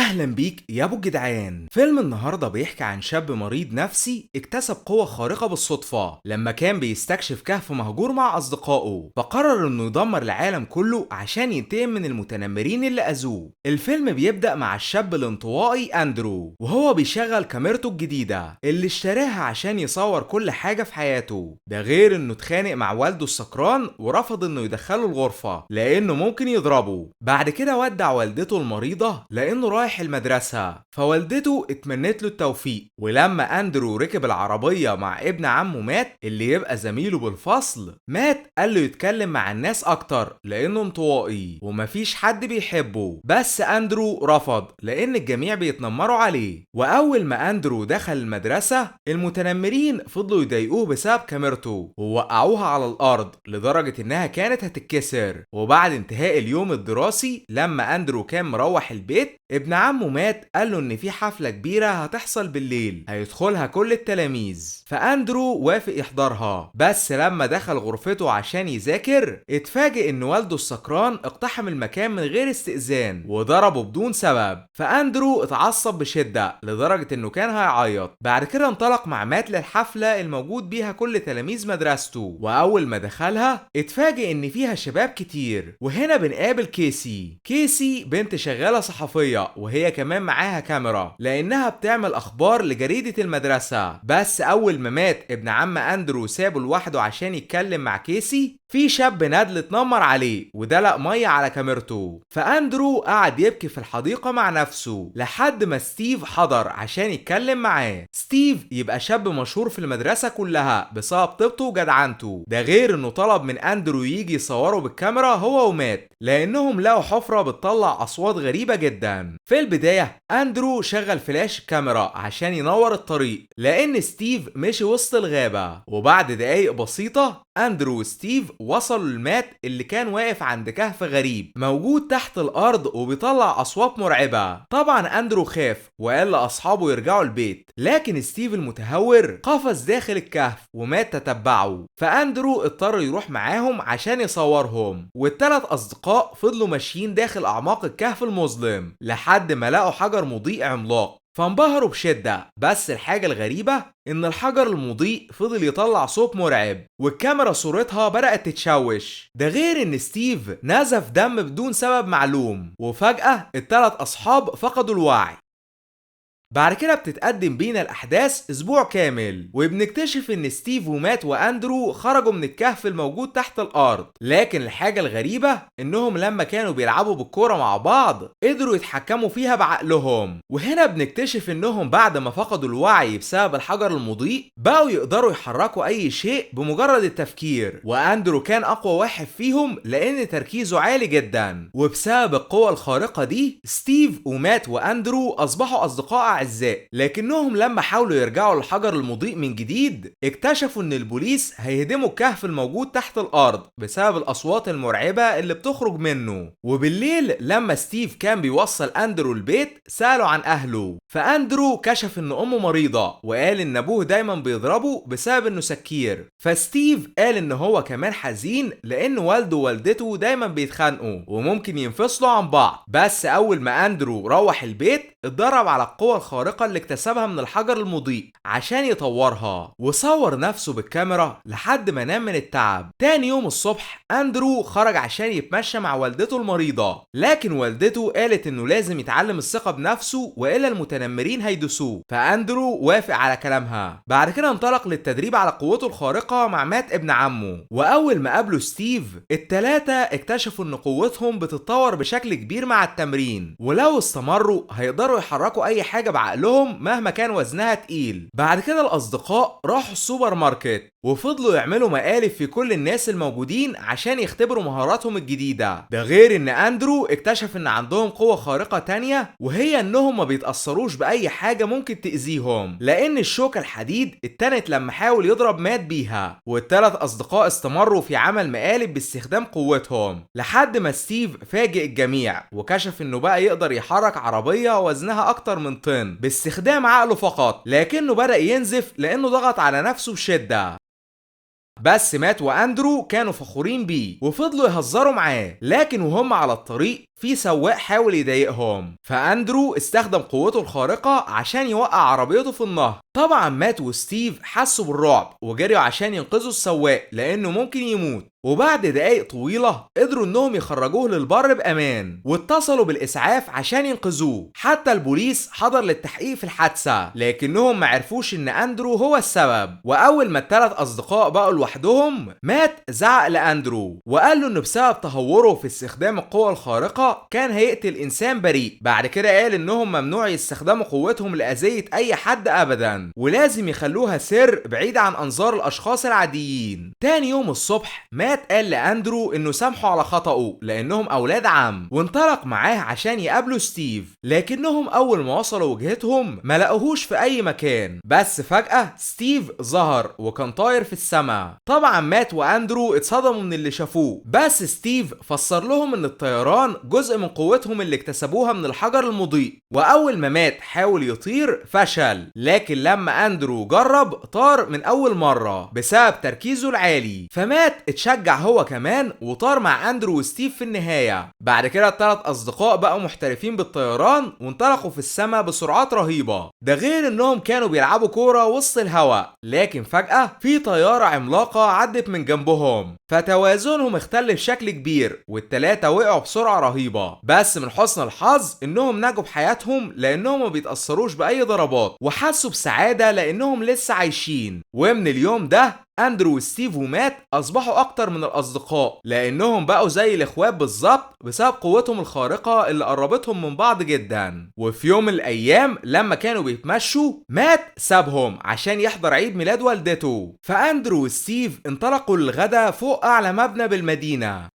اهلا بيك يا ابو الجدعان. فيلم النهارده بيحكي عن شاب مريض نفسي اكتسب قوة خارقة بالصدفة لما كان بيستكشف كهف مهجور مع اصدقائه، فقرر انه يدمر العالم كله عشان ينتقم من المتنمرين اللي اذوه. الفيلم بيبدأ مع الشاب الانطوائي اندرو وهو بيشغل كاميرته الجديدة اللي اشتراها عشان يصور كل حاجة في حياته، ده غير انه اتخانق مع والده السكران ورفض انه يدخله الغرفة لانه ممكن يضربه. بعد كده ودع والدته المريضة لانه رايح المدرسة، فوالدته اتمنت له التوفيق. ولما اندرو ركب العربية مع ابن عمه مات اللي يبقى زميله بالفصل، مات قال له يتكلم مع الناس اكتر لانه انطوائي ومفيش حد بيحبه، بس اندرو رفض لان الجميع بيتنمروا عليه. واول ما اندرو دخل المدرسة المتنمرين فضلوا يضايقوه بسبب كاميرته ووقعوها على الارض لدرجة انها كانت هتتكسر. وبعد انتهاء اليوم الدراسي لما اندرو كان مروح البيت، ابن عمه مات قال له ان في حفلة كبيرة هتحصل بالليل هيدخلها كل التلاميذ، فاندرو وافق يحضرها. بس لما دخل غرفته عشان يذاكر اتفاجئ ان والده السكران اقتحم المكان من غير استئذان وضربه بدون سبب، فاندرو اتعصب بشدة لدرجة انه كان هيعيط. بعد كده انطلق مع مات للحفلة الموجود بيها كل تلاميذ مدرسته، واول ما دخلها اتفاجئ ان فيها شباب كتير. وهنا بنقابل كيسي بنت شغالة صحفية وهي كمان معاها كاميرا لانها بتعمل اخبار لجريدة المدرسة. بس اول ما مات ابن عم اندرو سابه لوحده عشان يتكلم مع كيسي، في شاب ندل اتنمر عليه ودلق ميه على كاميرته، فاندرو قعد يبكي في الحديقة مع نفسه لحد ما ستيف حضر عشان يتكلم معاه. ستيف يبقى شاب مشهور في المدرسة كلها بسبب طيبته وجدعنته، ده غير انه طلب من اندرو يجي يصوره بالكاميرا هو ومات لانهم لقوا حفرة بتطلع اصوات غريبة جدا. في البداية اندرو شغل فلاش الكاميرا عشان ينور الطريق لان ستيف مشي وسط الغابة، وبعد دقايق بسيطة اندرو وستيف وصلوا لمات اللي كان واقف عند كهف غريب موجود تحت الارض وبيطلع اصوات مرعبة. طبعا اندرو خاف وقال لاصحابه يرجعوا البيت، لكن ستيف المتهور قفز داخل الكهف ومات تتبعه، فاندرو اضطر يروح معاهم عشان يصورهم. والثلاث اصدقاء فضلوا ماشيين داخل اعماق الكهف المظلم لحد ما لقوا حجر مضيء عملاق، فانبهروا بشدة. بس الحاجة الغريبة ان الحجر المضيء فضل يطلع صوت مرعب والكاميرا صورتها بدأت تتشوش، ده غير ان ستيف نزف دم بدون سبب معلوم. وفجأة الثلاث اصحاب فقدوا الوعي. بعد كده بتتقدم بينا الأحداث أسبوع كامل وبنكتشف إن ستيف ومات وأندرو خرجوا من الكهف الموجود تحت الأرض، لكن الحاجة الغريبة إنهم لما كانوا بيلعبوا بالكورة مع بعض قدروا يتحكموا فيها بعقلهم. وهنا بنكتشف إنهم بعد ما فقدوا الوعي بسبب الحجر المضيء بقوا يقدروا يحركوا أي شيء بمجرد التفكير، وأندرو كان أقوى واحد فيهم لأن تركيزه عالي جدا. وبسبب القوة الخارقة دي ستيف ومات وأندرو أصبحوا أصدقاء أعزاء، لكنهم لما حاولوا يرجعوا للحجر المضيء من جديد اكتشفوا ان البوليس هيهدموا الكهف الموجود تحت الارض بسبب الاصوات المرعبة اللي بتخرج منه. وبالليل لما ستيف كان بيوصل اندرو البيت سألوا عن اهله، فاندرو كشف ان امه مريضة وقال ان ابوه دايما بيضربه بسبب انه سكير، فستيف قال ان هو كمان حزين لان والده ووالدته دايما بيتخانقوا وممكن ينفصلوا عن بعض. بس اول ما اندرو روح البيت اتدرب على القوة الخارقة اللي اكتسبها من الحجر المضيء عشان يطورها، وصور نفسه بالكاميرا لحد ما نام من التعب. تاني يوم الصبح اندرو خرج عشان يتمشى مع والدته المريضة، لكن والدته قالت انه لازم يتعلم الثقة بنفسه والا المتنمرين هيدوسوه، فاندرو وافق على كلامها. بعد كده انطلق للتدريب على قوته الخارقة مع مات ابن عمه، واول ما قابلوا ستيف التلاتة اكتشفوا ان قوتهم بتتطور بشكل كبير مع التمرين، ولو استمروا هيقدروا يحركوا اي حاجة بعقلهم مهما كان وزنها تقيل. بعد كده الأصدقاء راحوا السوبر ماركت وفضلوا يعملوا مقالب في كل الناس الموجودين عشان يختبروا مهاراتهم الجديدة، ده غير ان اندرو اكتشف ان عندهم قوة خارقة تانية وهي انهم ما بيتأثروش بأي حاجة ممكن تأذيهم لان الشوكة الحديد اتنت لما حاول يضرب مات بيها. والثلاث أصدقاء استمروا في عمل مقالب باستخدام قوتهم لحد ما ستيف فاجئ الجميع وكشف انه بقى يقدر يحرك عربية وزنها اكتر من طن باستخدام عقله فقط، لكنه بدأ ينزف لانه ضغط على نفسه بشدة. بس مات واندرو كانوا فخورين بيه وفضلوا يهزروا معاه، لكن وهم على الطريق في سواق حاول يضايقهم، فاندرو استخدم قوته الخارقة عشان يوقع عربيته في النهر. طبعا مات وستيف حسوا بالرعب وجريوا عشان ينقذوا السواق لانه ممكن يموت، وبعد دقايق طويلة قدروا انهم يخرجوه للبر بامان، واتصلوا بالاسعاف عشان ينقذوه. حتى البوليس حضر للتحقيق في الحادثة، لكنهم معرفوش ان اندرو هو السبب. واول ما الثلاث اصدقاء بقوا لوحدهم، مات زعق لاندرو وقال له انه بسبب تهوره في استخدام القوة الخارقة كان هيقتل انسان بريء. بعد كده قال انهم ممنوع يستخدموا قوتهم لاذية اي حد ابدا، ولازم يخلوها سر بعيد عن انظار الاشخاص العاديين. تاني يوم الصبح مات قال لاندرو انه سامحه على خطأه لانهم اولاد عم، وانطلق معاه عشان يقابلوا ستيف. لكنهم اول ما وصلوا وجهتهم ما لقوهوش في اي مكان، بس فجأة ستيف ظهر وكان طاير في السماء. طبعا مات واندرو اتصدموا من اللي شافوه، بس ستيف فسر لهم ان الطيران جزء من قوتهم اللي اكتسبوها من الحجر المضيء. واول ما مات حاول يطير فشل، لكن لما اندرو جرب طار من اول مرة بسبب تركيزه العالي. فمات اتشجع هو كمان وطار مع اندرو وستيف في النهاية. بعد كده الثلاث اصدقاء بقوا محترفين بالطيران وانطلقوا في السماء بسرعات رهيبة. ده غير انهم كانوا بيلعبوا كورة وسط الهواء، لكن فجأة في طيارة عملاقة عدت من جنبهم، فتوازنهم اختل بشكل كبير والتلاتة وقعوا بسرعة رهيبة. بس من حسن الحظ انهم نجوا بحياتهم لانهم ما بيتأثروش باي ضربات، وحسوا بسعادة لانهم لسه عايشين. ومن اليوم ده اندرو وستيف ومات اصبحوا اكتر من الاصدقاء، لانهم بقوا زي الاخوات بالظبط بسبب قوتهم الخارقة اللي قربتهم من بعض جدا. وفي يوم من الايام لما كانوا بيتمشوا مات سابهم عشان يحضر عيد ميلاد والدته، فاندرو وستيف انطلقوا للغدا فوق اعلى مبنى بالمدينة.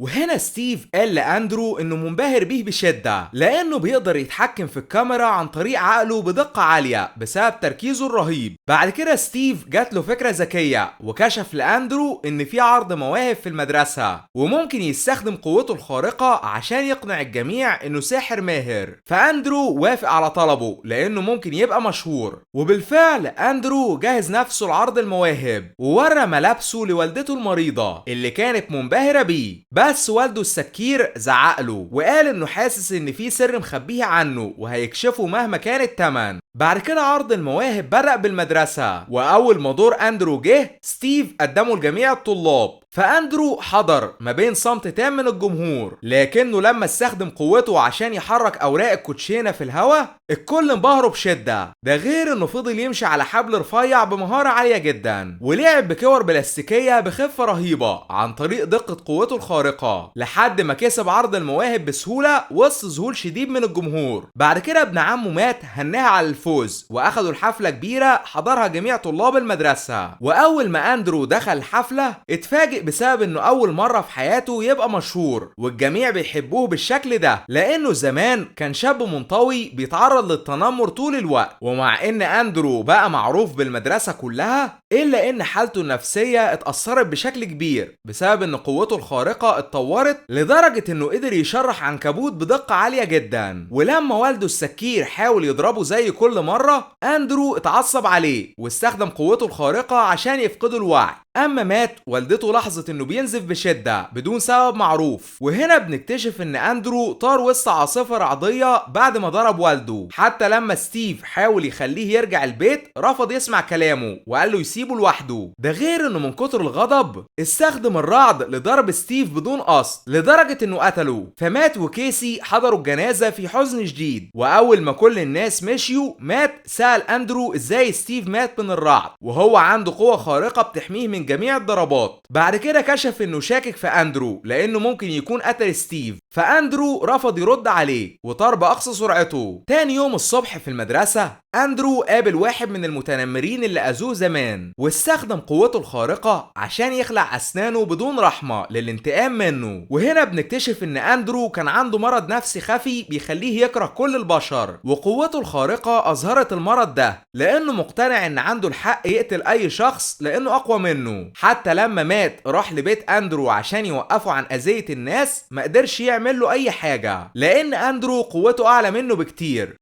وهنا ستيف قال لاندرو انه منبهر بيه بشدة لانه بيقدر يتحكم في الكاميرا عن طريق عقله بدقة عالية بسبب تركيزه الرهيب. بعد كده ستيف جات له فكرة ذكية وكشف لاندرو ان في عرض مواهب في المدرسة وممكن يستخدم قوته الخارقة عشان يقنع الجميع انه ساحر ماهر. فاندرو وافق على طلبه لانه ممكن يبقى مشهور، وبالفعل اندرو جهز نفسه لعرض المواهب وورى ملابسه لوالدته المريضة اللي كانت منبهرة بيه. بس والده السكير زعقله وقال انه حاسس ان في سر مخبيه عنه وهيكشفه مهما كان التمن. بعد كده عرض المواهب بدأ بالمدرسة، واول ما دور اندرو جه ستيف قدمه لجميع الطلاب، فاندرو حضر ما بين صمت تام من الجمهور، لكنه لما استخدم قوته عشان يحرك اوراق الكوتشينه في الهواء الكل انبهروا بشده. ده غير انه فضل يمشي على حبل رفيع بمهاره عاليه جدا، ولعب بكور بلاستيكيه بخفه رهيبه عن طريق دقه قوته الخارقه، لحد ما كسب عرض المواهب بسهوله وسط ذهول شديد من الجمهور. بعد كده ابن عمه مات هناها على الفوز، واخدوا الحفله كبيره حضرها جميع طلاب المدرسه. واول ما اندرو دخل الحفله اتفاجئ بسبب انه اول مرة في حياته يبقى مشهور، والجميع بيحبوه بالشكل ده لانه زمان كان شاب منطوي بيتعرض للتنمر طول الوقت. ومع ان اندرو بقى معروف بالمدرسة كلها الا ان حالته النفسية اتأثرت بشكل كبير بسبب ان قوته الخارقة اتطورت لدرجة انه قدر يشرح عنكبوت بدقة عالية جدا. ولما والده السكير حاول يضربه زي كل مرة اندرو اتعصب عليه واستخدم قوته الخارقة عشان يفقده الوعي. اما مات والدته لاحظت انه بينزف بشدة بدون سبب معروف، وهنا بنكتشف ان اندرو طار وسط عاصفة رعدية بعد ما ضرب والده. حتى لما ستيف حاول يخليه يرجع البيت رفض يسمع كلامه وقال له يسيبه لوحده. ده غير انه من كتر الغضب استخدم الرعد لضرب ستيف بدون قصد لدرجة انه قتله. فمات وكيسي حضروا الجنازة في حزن شديد، واول ما كل الناس مشيوا مات سأل اندرو ازاي ستيف مات من الرعد وهو عنده قوة خارقة بتحميه من جميع الضربات. بعد كده كشف انه شاكك في اندرو لانه ممكن يكون قتل ستيف، فاندرو رفض يرد عليه وطار باقصى سرعته. تاني يوم الصبح في المدرسة اندرو قابل واحد من المتنمرين اللي اذوه زمان واستخدم قوته الخارقة عشان يخلع اسنانه بدون رحمة للانتقام منه. وهنا بنكتشف ان اندرو كان عنده مرض نفسي خفي بيخليه يكره كل البشر، وقوته الخارقة اظهرت المرض ده لانه مقتنع ان عنده الحق يقتل اي شخص لانه اقوى منه. حتى لما مات راح لبيت اندرو عشان يوقفه عن اذية الناس ما قدرش يعمل له اي حاجة لان اندرو قوته اعلى منه بكتير.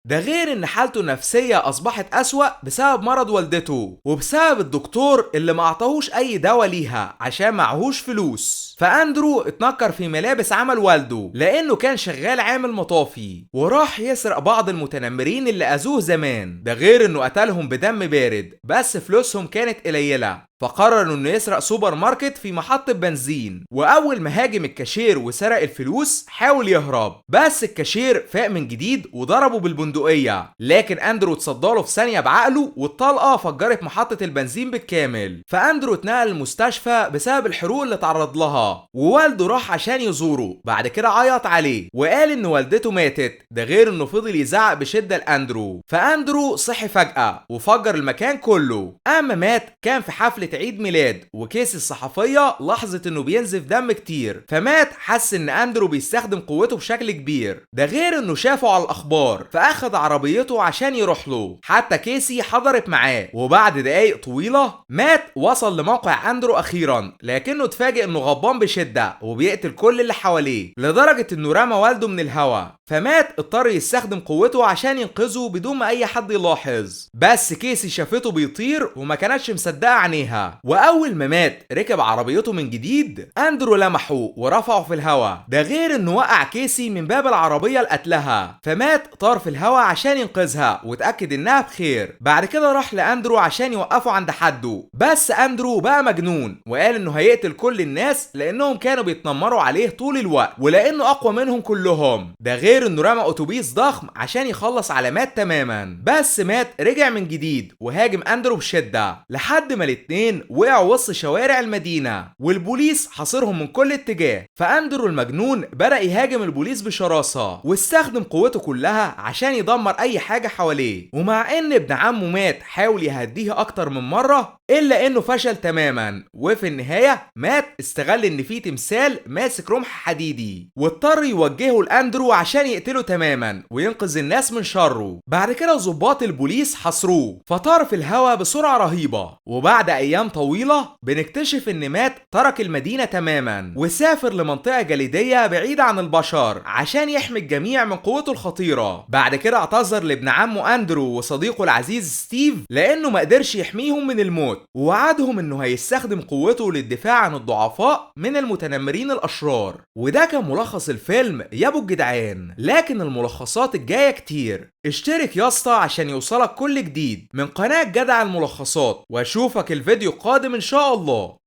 ده غير ان حالته النفسية اصبحت اسوأ بسبب مرض والدته وبسبب الدكتور اللي ما اعطاهوش اي دواء ليها عشان معهوش فلوس. فاندرو اتنكر في ملابس عمل والده لانه كان شغال عامل مطافي وراح يسرق بعض المتنمرين اللي اذوه زمان، ده غير انه قتلهم بدم بارد بس فلوسهم كانت قليلة. فقرر انه يسرق سوبر ماركت في محطة بنزين، واول ما هاجم الكاشير وسرق الفلوس حاول يهرب بس الكاشير فاق من جديد وضربه بالبندقية، لكن اندرو اتصداله في ثانية بعقله والطلقة فجرت محطة البنزين بالكامل. فاندرو اتنقل المستشفى بسبب الحروق اللي تعرض لها، ووالده راح عشان يزوره، بعد كده عيط عليه وقال ان والدته ماتت، ده غير انه فضل يزعق بشدة لاندرو. فاندرو صحي فجأة وفجر المكان كله. اما مات كان في حفلة عيد ميلاد وكيسي الصحفية لاحظت انه بينزف دم كتير، فمات حس ان اندرو بيستخدم قوته بشكل كبير، ده غير انه شافه على الاخبار فاخد عربيته عشان يروح له. حتى كيسي حضرت معاه، وبعد دقايق طويلة مات وصل لموقع اندرو اخيرا، لكنه اتفاجئ انه غضبان بشدة وبيقتل كل اللي حواليه لدرجة انه رمى والده من الهوا. فمات اضطر يستخدم قوته عشان ينقذه بدون ما اي حد يلاحظ، بس كيسي شافته بيطير وما كانتش مصدقه عينيها. واول ما مات ركب عربيته من جديد، اندرو لمحه ورفعه في الهواء، ده غير انه وقع كيسي من باب العربيه لقتلها، فمات طار في الهواء عشان ينقذها وتاكد انها بخير. بعد كده راح لاندرو عشان يوقفه عند حده، بس اندرو بقى مجنون وقال انه هيقتل كل الناس لانهم كانوا بيتنمروا عليه طول الوقت ولانه اقوى منهم كلهم، ده غير انه رمى اتوبيس ضخم عشان يخلص على مات تماما. بس مات رجع من جديد وهاجم اندرو بشده لحد ما الاتنين وقعوا وسط شوارع المدينه والبوليس حاصرهم من كل اتجاه. فاندرو المجنون بدأ يهاجم البوليس بشراسه واستخدم قوته كلها عشان يدمر اي حاجه حواليه، ومع ان ابن عمه مات حاول يهديه اكتر من مره الا انه فشل تماما، وفي النهايه مات استغل ان في تمثال ماسك رمح حديدي واضطر يوجهه لاندرو عشان يقتله تماما وينقذ الناس من شره. بعد كده ضباط البوليس حصروه فطار في الهواء بسرعه رهيبه، وبعد ايام طويله بنكتشف ان مات ترك المدينه تماما وسافر لمنطقه جليديه بعيده عن البشر عشان يحمي الجميع من قوته الخطيره. بعد كده اعتذر لابن عمه اندرو وصديقه العزيز ستيف لانه ما قدرش يحميهم من الموت، ووعدهم انه هيستخدم قوته للدفاع عن الضعفاء من المتنمرين الاشرار. وده كان ملخص الفيلم يا ابو الجدعان، لكن الملخصات الجايه كتير. اشترك يا اسطى عشان يوصلك كل جديد من قناه جدع الملخصات، واشوفك الفيديو القادم ان شاء الله.